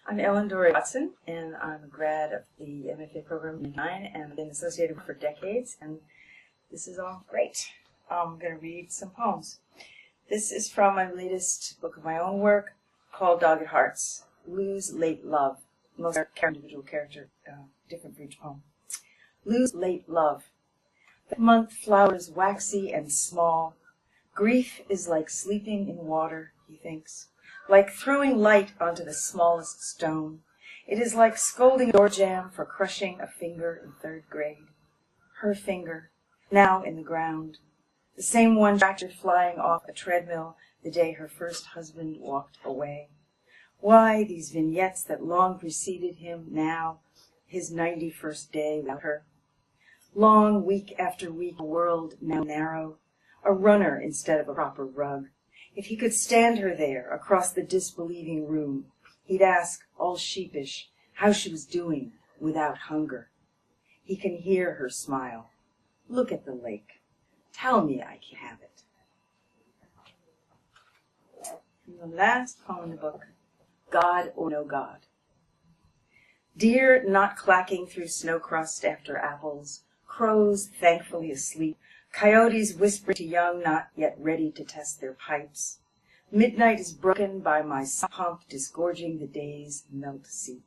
I'm Dore Watson, and I'm a grad of the MFA program in 9, and I've been associated for decades, and this is all great. I'm going to read some poems. This is from my latest book of my own work called Dogged Hearts, Lose Late Love. Most individual character, different for each poem. Lose late love. The month flowers waxy and small. Grief is like sleeping in water, he thinks, like throwing light onto the smallest stone. It is like scolding a door jamb for crushing a finger in 3rd grade. Her finger, now in the ground. The same one fractured flying off a treadmill the day her first husband walked away. Why these vignettes that long preceded him now, his 91st day without her? Long week after week, a world now narrow, a runner instead of a proper rug. If he could stand her there across the disbelieving room, he'd ask, all sheepish, how she was doing without hunger. He can hear her smile. Look at the lake. Tell me I can have it. And the last poem in the book, God or No God. Deer not clacking through snow crust after apples, crows thankfully asleep, coyotes whispering to young not yet ready to test their pipes. Midnight is broken by my pump disgorging the day's melt seep.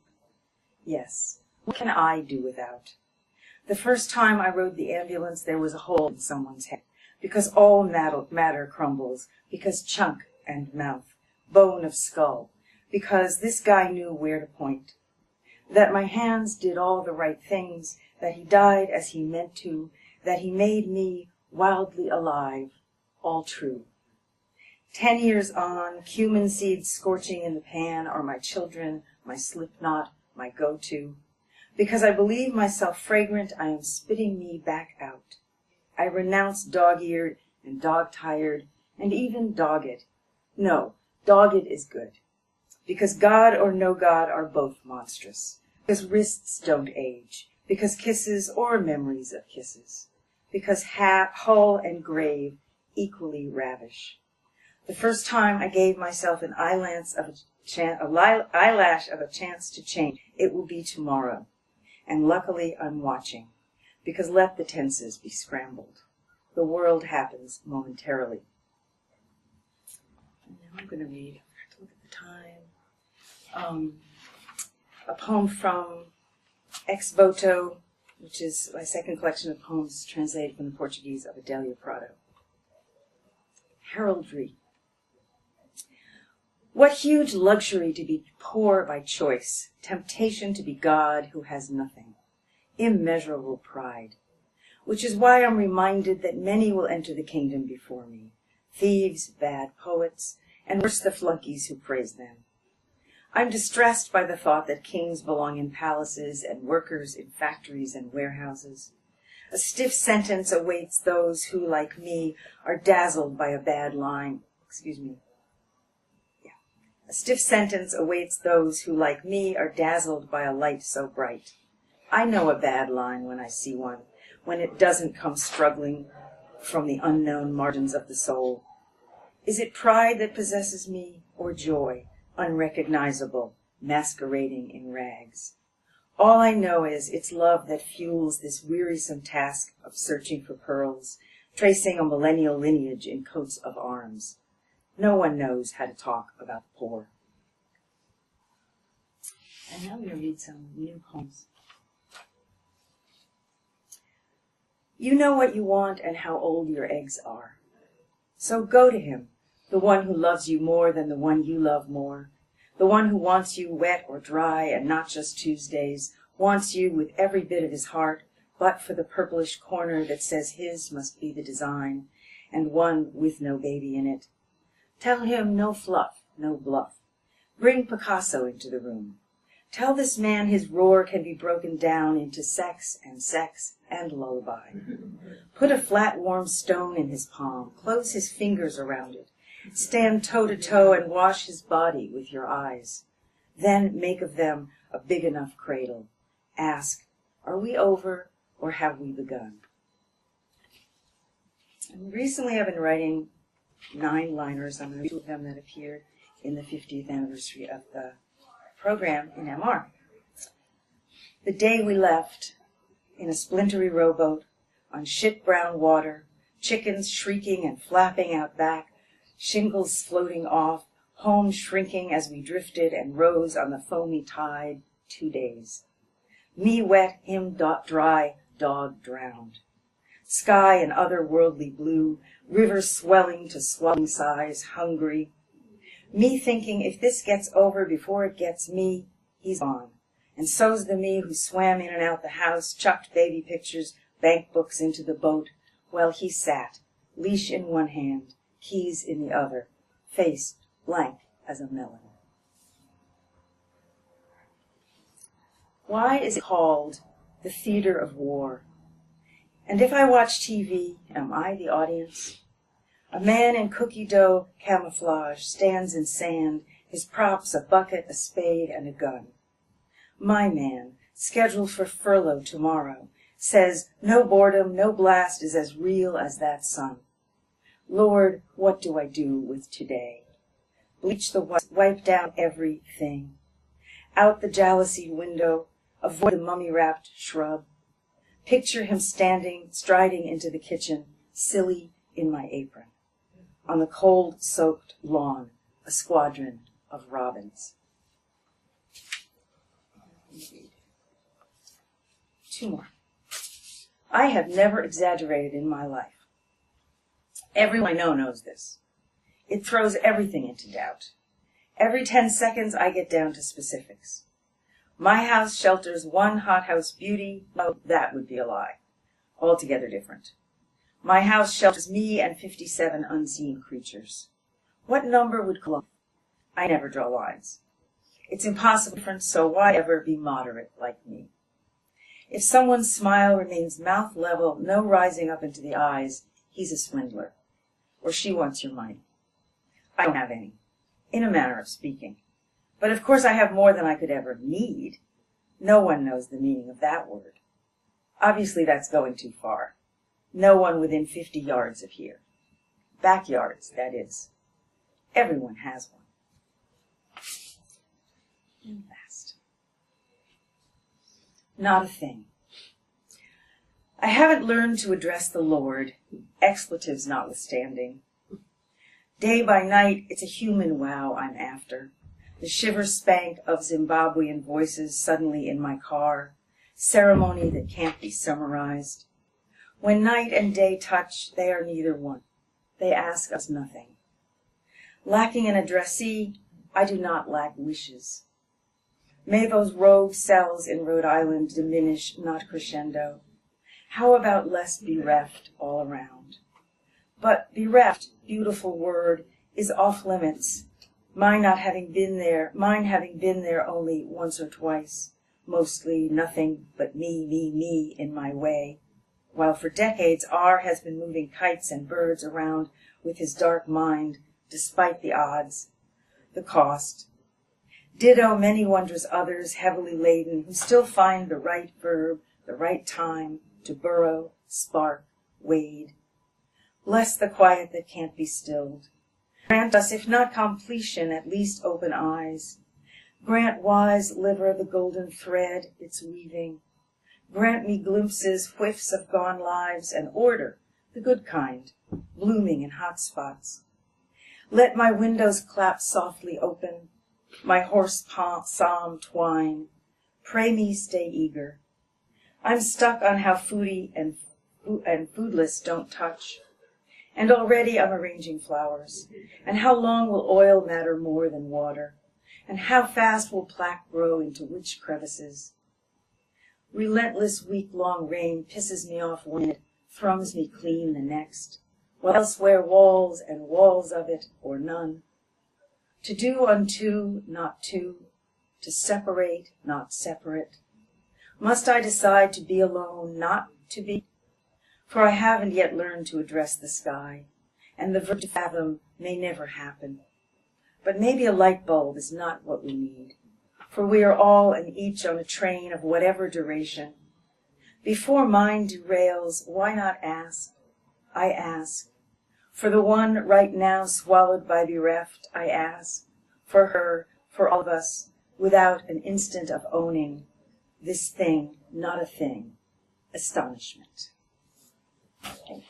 Yes, what can I do without? The first time I rode the ambulance, there was a hole in someone's head, because all matter crumbles, because chunk and mouth, bone of skull, because this guy knew where to point, that my hands did all the right things, that he died as he meant to, that he made me wildly alive, all true. 10 years on, cumin seeds scorching in the pan are my children, my slip knot, my go-to. Because I believe myself fragrant, I am spitting me back out. I renounce dog-eared and dog-tired and even dogged. No, dogged is good. Because God or no God are both monstrous. Because wrists don't age. Because kisses or memories of kisses. Because hull and grave equally ravish. The first time I gave myself an eyelash of a chance to change, it will be tomorrow. And luckily I'm watching, because let the tenses be scrambled. The world happens momentarily. And now I'm going to read, I have to look at the time, a poem from Ex Voto, which is my second collection of poems translated from the Portuguese of Adélia Prado. Heraldry. What huge luxury to be poor by choice, temptation to be God who has nothing, immeasurable pride, which is why I'm reminded that many will enter the kingdom before me, thieves, bad poets, and worse the flunkies who praise them. I'm distressed by the thought that kings belong in palaces and workers in factories and warehouses. A stiff sentence awaits those who, like me, are dazzled by a bad line. A stiff sentence awaits those who, like me, are dazzled by a light so bright. I know a bad line when I see one, when it doesn't come struggling from the unknown margins of the soul. Is it pride that possesses me, or joy, unrecognizable, masquerading in rags? All I know is it's love that fuels this wearisome task of searching for pearls, tracing a millennial lineage in coats of arms. No one knows how to talk about the poor. And now I'm going to read some new poems. You know what you want and how old your eggs are. So go to him, the one who loves you more than the one you love more, the one who wants you wet or dry and not just Tuesdays, wants you with every bit of his heart, but for the purplish corner that says his must be the design, and one with no baby in it. Tell him no fluff, no bluff. Bring Picasso into the room. Tell this man his roar can be broken down into sex and lullaby. Put a flat, warm stone in his palm. Close his fingers around it. Stand toe to toe and wash his body with your eyes. Then make of them a big enough cradle. Ask, are we over or have we begun? And recently I've been writing 9-liners. I'm going to read two of them that appeared in the 50th anniversary of the program in MR. The day we left, in a splintery rowboat, on shit-brown water, chickens shrieking and flapping out back, shingles floating off, home shrinking as we drifted and rose on the foamy tide, 2 days. Me wet, him dry, dog drowned. Sky an otherworldly blue, river swelling to swelling size, hungry. Me thinking if this gets over before it gets me, he's gone. And so's the me who swam in and out the house, chucked baby pictures, bank books into the boat, while he sat, leash in one hand, keys in the other, face blank as a melon. Why is it called the theater of war? And if I watch TV, am I the audience? A man in cookie dough camouflage stands in sand, his props a bucket, a spade, and a gun. My man, scheduled for furlough tomorrow, says no boredom, no blast is as real as that sun. Lord, what do I do with today? Bleach the white, wipe down everything. Out the jalousied window, avoid the mummy-wrapped shrub. Picture him striding into the kitchen, silly in my apron. On the cold-soaked lawn, a squadron of robins. 2 more. I have never exaggerated in my life. Everyone I know knows this. It throws everything into doubt. Every 10 seconds I get down to specifics. My house shelters 1 hothouse beauty. No, that would be a lie. Altogether different. My house shelters me and 57 unseen creatures. What number would clump? I never draw lines. It's impossible different, so why ever be moderate like me? If someone's smile remains mouth level, no rising up into the eyes, he's a swindler. Or she wants your money. I don't have any, in a manner of speaking. But of course I have more than I could ever need. No one knows the meaning of that word. Obviously that's going too far. No one within 50 yards of here. Backyards, that is. Everyone has one. And last. Not a thing. I haven't learned to address the Lord, expletives notwithstanding. Day by night, it's a human wow I'm after. The shiver spank of Zimbabwean voices suddenly in my car, ceremony that can't be summarized. When night and day touch, they are neither one. They ask us nothing. Lacking an addressee, I do not lack wishes. May those rogue cells in Rhode Island diminish, not crescendo. How about less bereft all around? But bereft, beautiful word, is off limits. Mine having been there only once or twice, mostly nothing but me in my way, while for decades R has been moving kites and birds around with his dark mind, despite the odds, the cost. Ditto many wondrous others heavily laden who still find the right verb, the right time to burrow, spark, wade. Bless the quiet that can't be stilled. Grant us, if not completion, at least open eyes. Grant wise liver the golden thread it's weaving. Grant me glimpses, whiffs of gone lives, and order, the good kind, blooming in hot spots. Let my windows clap softly open, my hoarse psalm twine. Pray me stay eager. I'm stuck on how foodie and foodless don't touch. And already I'm arranging flowers. And how long will oil matter more than water? And how fast will plaque grow into which crevices? Relentless week-long rain pisses me off one minute, thrums me clean the next, while elsewhere walls and walls of it, or none. To do unto, not to separate, not separate. Must I decide to be alone, not to be? For I haven't yet learned to address the sky, and the verb to fathom may never happen. But maybe a light bulb is not what we need, for we are all and each on a train of whatever duration. Before mine derails, why not ask? I ask. For the one right now swallowed by bereft, I ask. For her, for all of us, without an instant of owning this thing, not a thing, astonishment. Thanks.